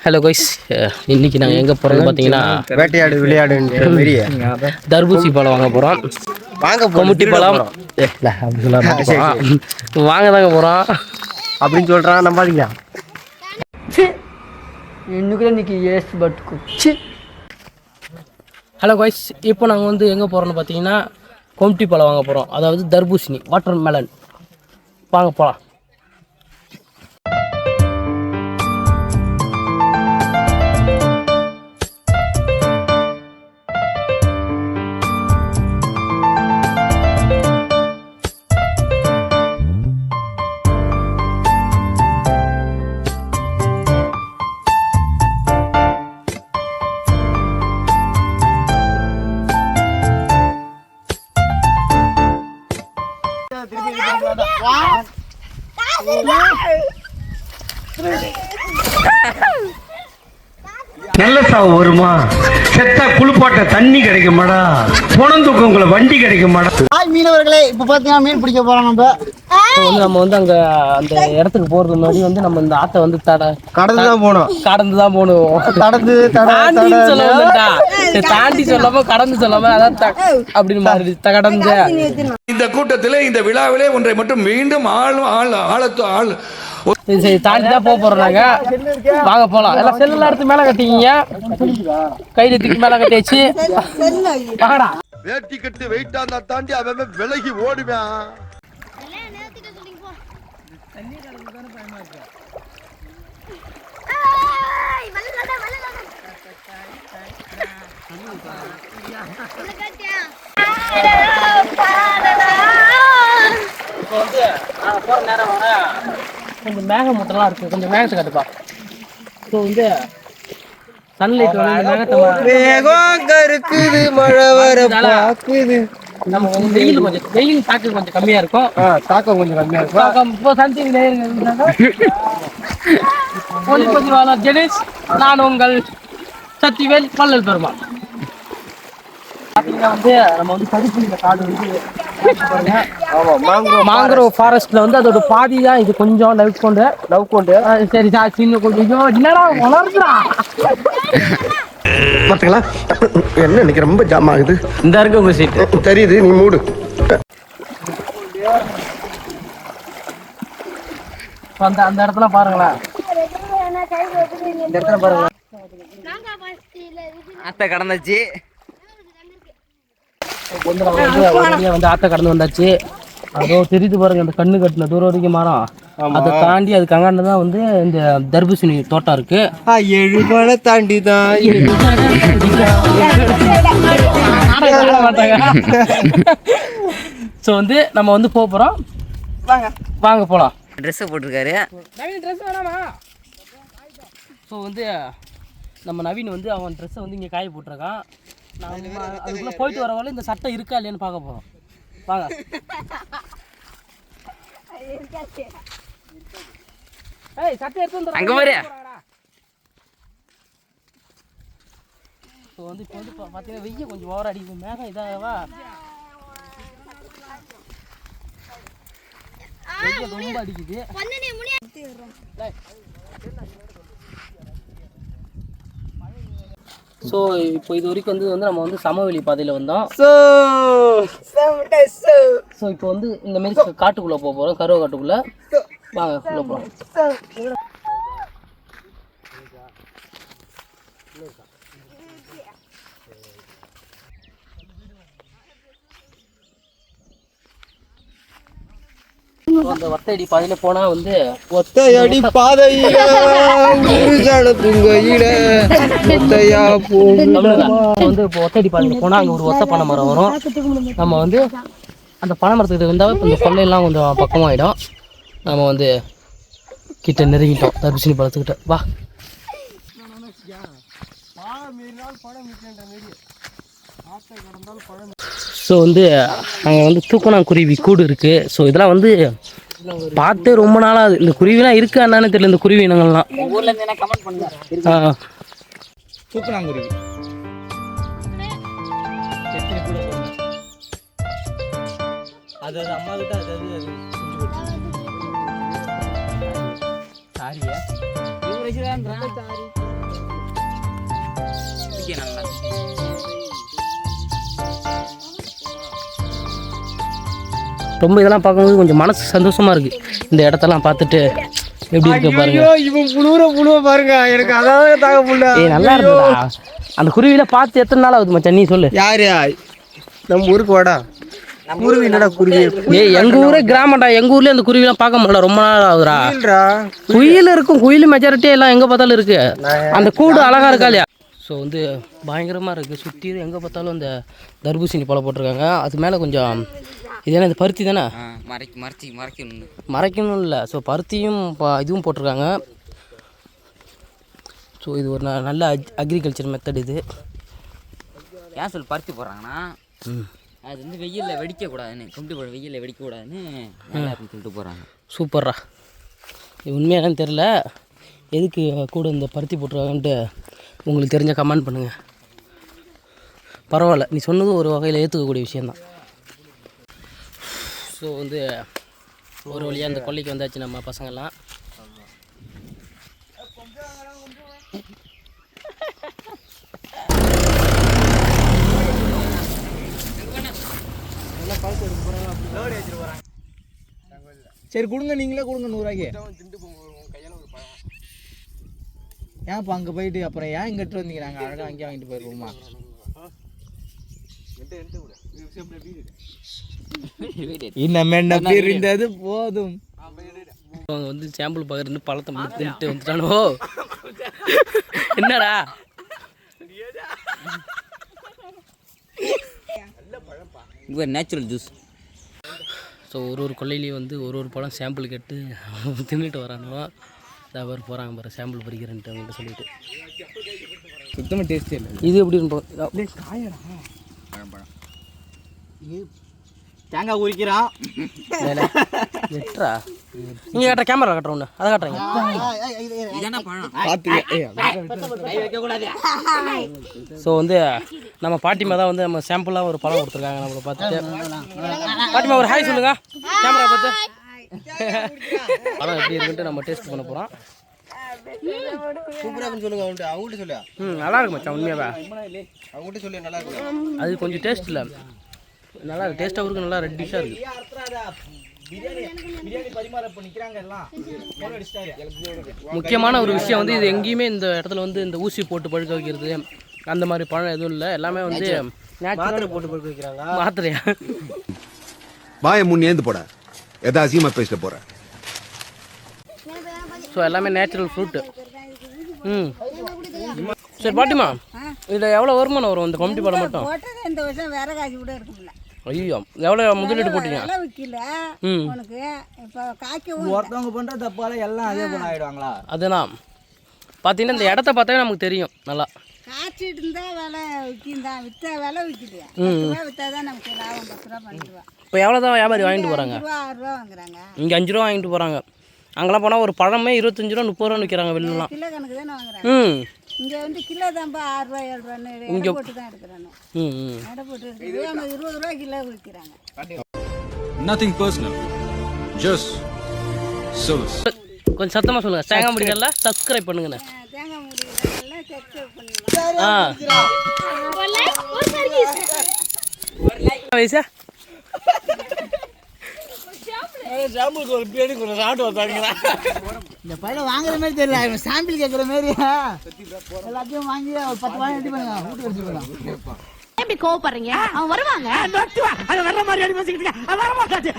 Hello guys, இன்னைக்கு நாங்கள் எங்கே போகிறோம்னு பார்த்தீங்கன்னா வேட்டையாடு விளையாடுன்ற மாரி தர்பூசி பழம் வாங்க போகிறோம். கொமுட்டி பழம் வாங்க தாங்க போகிறோம் அப்படின்னு சொல்கிறான். நம்பாதீங்க. ஹலோ கைஸ், இப்போ நாங்கள் வந்து எங்கே போகிறோம்னு பார்த்தீங்கன்னா கொமுட்டி பழம் வாங்க போகிறோம். அதாவது தர்பூசணி, வாட்டர் மெலன். வாங்க போகலாம். நல்ல சாவு வருமா? செத்தா குளிப்பாட்ட தண்ணி கிடைக்குமாடா? பணம் தூக்கங்களை வண்டி கிடைக்குமாடா? மீனவர்களே, இப்ப பாத்தீங்கன்னா மீன் பிடிக்க போறோம். நம்ம வந்து அங்க அந்த இடத்துக்கு போறது முன்னாடி வந்து நம்ம இந்த ஆத்தை வந்து கடந்து தான் போகணும். தாண்டி சொல்லாம கடந்து சொல்லாம அதான் அப்படின்னு மாறி கடந்து. இந்த கூட்டத்திலே இந்த விழாவிலே ஒன்றை மட்டும் மீண்டும் தாண்டி தான் போறோம். நாங்க வாங்க போலாம். எல்லாம் செல்லுல எடுத்து மேல கட்டிக்கிங்க, கையில தூக்கி மேல கட்டியாச்சு. வாங்கடா. வேட்டி கட்டு வெயிட்டா இருந்தா தாண்டி அவன் விலகி ஓடுவேன். போற நேரம் கொஞ்சம் மேக மூட்டெல்லாம் இருக்கு, கொஞ்சம் மேகத்தை கட்டுப்பா. ஸோ வந்து சன்லைட் வந்து மழை வர பாக்குது. நம்ம வந்து வெயில் தாக்கம் கொஞ்சம் கம்மியா இருக்கும். தாக்கம் கொஞ்சம் கம்மியா இருக்கும். இப்போ சன்சைன் ஒளிப்பதிவாளர் ஜெனேஷ், நான் உங்கள் சத்திவேல் பல்லல் பெருமாள். பார்த்தீங்கன்னா வந்து நம்ம வந்து தடுப்புள்ள காடு வந்து மாங்க்ரோவ் ஃபாரஸ்ட்ல வந்து அதோட பாதி தான் இது. கொஞ்சம் லவ் கொண்டு சரி சின்ன கொஞ்சம் என்னடா வளர்ந்துடா பாத்தீங்களா என்ன இன்னைக்கு ரொம்ப ஜாம் ஆகுது. இந்த இருக்கு உங்க சீட்டு தெரியுது, நீ மூடு. அந்த இடத்துல பாருங்களேன், இந்த இடத்துல பாருங்க அத்தை கடந்துச்சு. வந்து ஆத்த கடந்து வந்தாச்சு. அதோ தெரியுது பாருங்க, இந்த கண்ணு கட்டின தூரம் வரைக்கும் மரம். அதை தாண்டி அதுக்கு அங்காண்டு தான் வந்து இந்த தர்பூசணி தோட்டம் இருக்கு. 7 மலை தாண்டி தான் ஸோ வந்து நம்ம வந்து போகிறோம். வாங்க போகலாம். ட்ரெஸ்ஸை போட்டிருக்காரு. ஸோ வந்து நம்ம நவீன் வந்து அவன் ட்ரெஸ்ஸை வந்து இங்கே காய போட்டிருக்கான். நான் அதுக்குள்ளே போயிட்டு வரவரை இந்த சட்டை இருக்கா இல்லையான்னு பார்க்க போகிறோம். வாங்க. சட்டை எடுத்து அங்கே பாரு. ஸோ வந்து இப்போ வந்து பார்த்தீங்கன்னா வெய்ய கொஞ்சம் ஓவர் அடிக்கும். மேகம் இதாகவா வெய்ய ரொம்ப அடிக்குது. ஸோ இப்போ இது வரைக்கும் வந்து நம்ம வந்து சமவெளி பாதையில் வந்தோம். ஸோ இப்போ வந்து இந்த மாதிரி காட்டுக்குள்ளே போக போகிறோம். கருவ காட்டுக்குள்ளே வாங்க உள்ள போகிறோம். அந்த ஒத்தையடி பாதையில போனா வந்து ஒத்தையடி பாதையில வந்து ஒத்தையடி பாதையில போனா அங்க ஒரு ஒத்த பனை மரம் வரும். நம்ம வந்து அந்த பனை மரத்துக்கு இருந்தால் இந்த கொள்ளையெல்லாம் கொஞ்சம் பக்கமாயிடும். நம்ம வந்து கிட்ட நெருங்கிட்டோம் தர்பூசணி பழத்துக்கிட்ட. வா. ஸோ வந்து அங்கே வந்து தூக்கணாங்குருவி கூடு இருக்குது. ஸோ இதெல்லாம் வந்து பார்த்து ரொம்ப நாளாக இந்த குருவிலாம் இருக்கா என்னன்னு தெரியல. இந்த குருவி இனங்கள்லாம் தூக்கணாங்குருவி அது அம்மா கிட்ட சாரியா ரொம்ப இதெல்லாம் பார்க்கும்போது கொஞ்சம் மனசு சந்தோஷமாக இருக்குது. இந்த இடத்தெல்லாம் பார்த்துட்டு எப்படி இருக்கு பாருங்க. இவன் புழுவ பாருங்க, எனக்கு அதாவது தாங்க புள்ள. நல்லா இருக்குடா. அந்த குருவியில பார்த்து எத்தனை நாள் ஆகுது மச்சான் நீ சொல்லு. யாரு நம்ம ஊருக்கு வாடா. குருவி என்னடா குருவி? எங்க ஊரே கிராமம்டா. எங்க ஊர்லயே அந்த குருவிலாம் பார்க்க முடியல, ரொம்ப நாள் ஆகுதுடா. குயில் இருக்கும், குயில் மெஜாரிட்டி எல்லாம் எங்க பார்த்தாலும் இருக்கு. அந்த கூடு அழகா இருக்கா இல்லையா? ஸோ வந்து பயங்கரமாக இருக்குது. சுற்றி எங்கே பார்த்தாலும் அந்த தர்பூசணி பழம் போட்டிருக்காங்க. அது மேலே கொஞ்சம் இது என்ன, இந்த பருத்தி தானே மறைக்கணும் இல்லை. ஸோ பருத்தியும் இதுவும் போட்டிருக்காங்க. ஸோ இது ஒரு நல்ல அக்ரிகல்ச்சர் மெத்தட். இது ஏன் சொல்லி பருத்தி போடுறாங்கன்னா அது வந்து வெயிலில் வெடிக்கக்கூடாதுன்னு, கும்பிட்டு போட வெயிலில் வெடிக்கக்கூடாதுன்னு நல்லா இருக்குன்னு சொல்லிட்டு போகிறாங்க. சூப்பர்ரா. இது உண்மையாக என்னன்னு தெரில, எதுக்கு கூட இந்த பருத்தி போட்டிருக்காங்கன்ட்டு உங்களுக்கு தெரிஞ்ச கமெண்ட் பண்ணுங்கள். பரவாயில்ல, நீ சொன்னது ஒரு வகையில் ஏற்றுக்கக்கூடிய விஷயந்தான். ஸோ வந்து ஒரு வழியாக அந்த கொல்லைக்கு வந்தாச்சு நம்ம பசங்கள்லாம். சரி கொடுங்க, நீங்களே கொடுங்க 100 ரூபாய்க்கு. ஏன்ப்பா அங்கே போயிட்டு அப்புறம் ஏன் இங்கிட்டு வந்தீங்க? நாங்கள் அழகாக அங்கேயே வாங்கிட்டு போயிருவோமா? இன்னும் என்ன பேர் இருந்தது போதும். அவங்க வந்து சாம்பிள் பார்க்குறது பழத்தை மட்டும் தின்ட்டு வந்துட்டானோ என்னடா? இது நேச்சுரல் ஜூஸ். ஸோ ஒரு கொல்லையிலேயே வந்து ஒரு பழம் சாம்பிள் கேட்டு தின்னுட்டு வரானுவோ. அவர் போகிறாங்க பாரு சாம்பிள் பறிக்கிறேன்ட்டு அவங்கள்ட்ட சொல்லிட்டு. சுத்தமாக டேஸ்டே இல்லை. இது எப்படி காயடா தேங்காய் உரிக்கிறான். எட்ரா நீங்கள் கட்டுற கேமரா கட்டுற ஒன்று அதை காட்டுறீங்க. ஸோ வந்து நம்ம பாட்டிமா தான் வந்து நம்ம சாம்பிளாக ஒரு பழம் கொடுத்துருக்காங்க நம்மளை பார்த்துட்டு. பாட்டிமா ஒரு ஹாய் சொல்லுங்க கேமரா பார்த்து. பழம் எப்படி இருக்குன்ட்டு நம்ம டேஸ்ட் பண்ண போகிறோம். சூப்பரா சொல்லுங்க அவங்கள்ட்ட சொல்லுங்க. நல்லா இருக்கு மச்சான் உண்மையாவே. அவங்கள்ட்ட சொல்லி நல்லா இருக்கு. அது கொஞ்சம் டேஸ்ட் இல்லை, நல்லா டேஸ்ட்டாகவும் இருக்குது, நல்லா ரெட்டிஷாக இருக்குது. முக்கியமான ஒரு விஷயம் வந்து இது எங்கேயுமே இந்த இடத்துல வந்து இந்த ஊசி போட்டு பழுக்க வைக்கிறது அந்த மாதிரி பழம் எதுவும் இல்லை. எல்லாமே வந்து மாத்திரை போட்டு பழுக்க வைக்கிறாங்க. மாத்திரையா? வாயை முன் ஏந்து போட எதா அசியமா பேசிட்டு போற. ஸோ எல்லாமே நேச்சுரல் ஃப்ரூட்டு. சரி பாட்டிமா, இதில் எவ்வளோ வருமானம் வரும் இந்த கமிட்டி பழம் மட்டும்? இந்த வருஷம் வேற காய்ச்சி கூட இருக்கும்ல. ஐயோ எவ்வளோ முதலீடு போட்டீங்க? உனக்கு இப்போ காய்க்கவும் ஒருத்தவங்க பண்ணுற தப்பால எல்லாம் அதே போல ஆயிடுவாங்களா? அதுதான் பார்த்தீங்கன்னா இந்த இடத்த பார்த்தாவே நமக்கு தெரியும் நல்லா. காய்ச்சிட்டு இருந்தா விலை விற்கிந்தான், விற்றா விலை விற்கிது. விற்றா தான் நமக்கு லாபம். 10 ரூபா 12 ரூபா. இப்போ எவ்வளோ தான் வியாபாரி வாங்கிட்டு போகிறாங்க? 5 ரூபா 6 ரூபா வாங்குறாங்க. இங்கே 5 ரூபா வாங்கிட்டு போகிறாங்க. அங்கெல்லாம் போனால் ஒரு பழமே 25 ரூபா 30 ரூபான்னு விற்கிறாங்க வெளிலலாம். கிலோ கணக்கு தானே வாங்குறாங்க. இங்கே வந்து கிலோ தான்ப்பா 6 ரூபா 7 ரூபான்னு எடை போட்டு தான் எடுக்கிறாங்க. எடை போட்டு எடுக்கிறது நம்ம 20 ரூபா கிலோ விற்கிறாங்க. Nothing personal, just service. கொஞ்சம் சத்தமாக சொல்லுங்கள். தேங்காய் முடிக்கல சப்ஸ்கிரைப் பண்ணுங்கண்ணே. தேங்காய் முடிக்கிறதெல்லாம் சப்ஸ்கிரைப் பண்ணிடலாம். வயசா இந்த பையன் வாங்குற மாதிரி தெரியல, சாம்பிள் கேட்குற மாதிரி எல்லாத்தையும் வாங்கி 10 வாங்கி ரெடி பண்ணுங்க, வீட்டு வச்சு போயிடலாம். எப்படி கோவப்படுறீங்க? அவன் வருவாங்க. வர்ற மாதிரி அடி பேசிக்கிட்டு வர மாட்டாச்சு.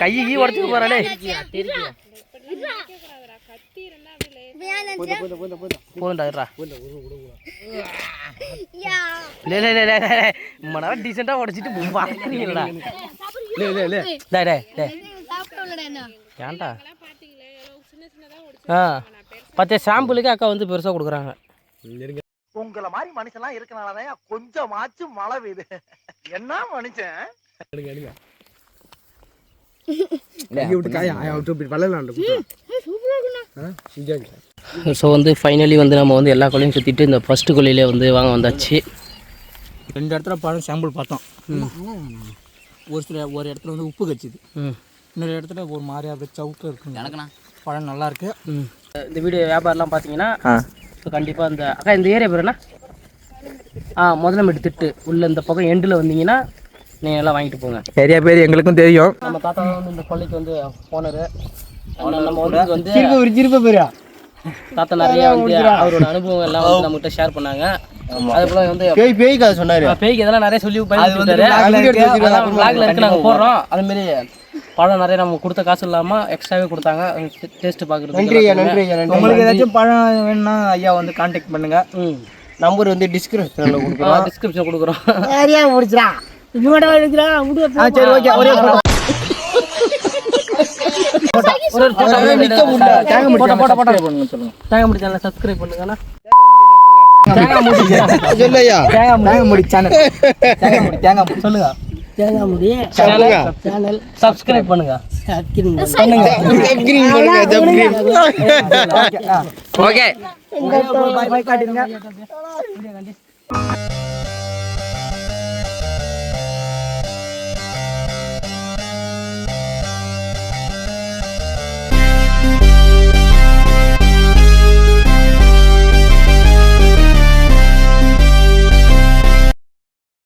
கையை உடச்சு போறாடே. போதுண்டா டீசெண்டா உடச்சிட்டு ஏன்டா பத்திய சாம்பிளுக்கு அக்கா வந்து பெருசா கொடுக்குறாங்க. உங்களை மாதிரி மனுஷன்லாம் இருக்கனாலதான் கொஞ்சமாச்சும் மழை பெய்யுது. என்ன மனுஷன் ஸோ வந்து ஃபைனலி வந்து நம்ம வந்து எல்லா கொள்ளையும் சுற்றிட்டு இந்த ஃபஸ்ட்டு கொள்ளையிலே வந்து வாங்க வந்தாச்சு. 2 இடத்துல பழம் சாம்பிள் பார்த்தோம். ஒரு இடத்துல வந்து உப்பு கச்சிது, இன்னொரு இடத்துல ஒரு மாதிரியா அப்படியே சவுக்கு இருக்குங்க. எனக்குண்ணா பழம் நல்லா இருக்கு. இந்த வீடியோ வியாபாரம்லாம் பார்த்தீங்கன்னா ஸோ கண்டிப்பாக இந்த அக்கா இந்த ஏரியா பேர் என்ன? முதலமேட்டு திட்டு உள்ள இந்த பக்கம் எண்டில் வந்தீங்கன்னா நீங்கள் எல்லாம் வாங்கிட்டு போங்க. ஏரியா பேர் எங்களுக்கும் தெரியும். நம்ம தாத்தா வந்து இந்த கொள்ளைக்கு வந்து ஓனரு. நம்ம வந்து திருப்ப போறியா தாத்தா நிறைய வந்து அவரோட அனுபவம் எல்லாம் வந்து நம்மகிட்ட ஷேர் பண்ணாங்க. அதே போல வந்து பேய் கதை சொன்னாரு. பேய்க்கு இதெல்லாம் நிறைய சொல்லி இருக்கு, நாங்கள் போடுறோம். அதுமாரி பழம் நிறைய நம்ம கொடுத்த காசு இல்லாமல் எக்ஸ்ட்ராவே கொடுத்தாங்க. டேஸ்ட் பார்க்குறது. நன்றி. உங்களுக்கு ஏதாச்சும் பழம் வேணும்னா ஐயா வந்து கான்டாக்ட் பண்ணுங்க. நம்பர் வந்து டிஸ்கிரிப்ஷனில் கொடுக்குறோம். டிஸ்கிரிப்ஷன் கொடுக்குறோம். சரியா முடிச்சிடா இவட எடுக்கிறா. சரி ஓகே. ஒரே தேங்காய் முடி சேனலை சப்ஸ்கிரைப் பண்ணுங்கண்ணா. சொல்லையா தேங்காய் முடி சேனல். தேங்காய் முடி சொல்லுங்க. தேங்காய் முடி சேனல் சப்ஸ்கிரைப் பண்ணுங்க. ஓகே பாய் பாய் காட்டுங்க.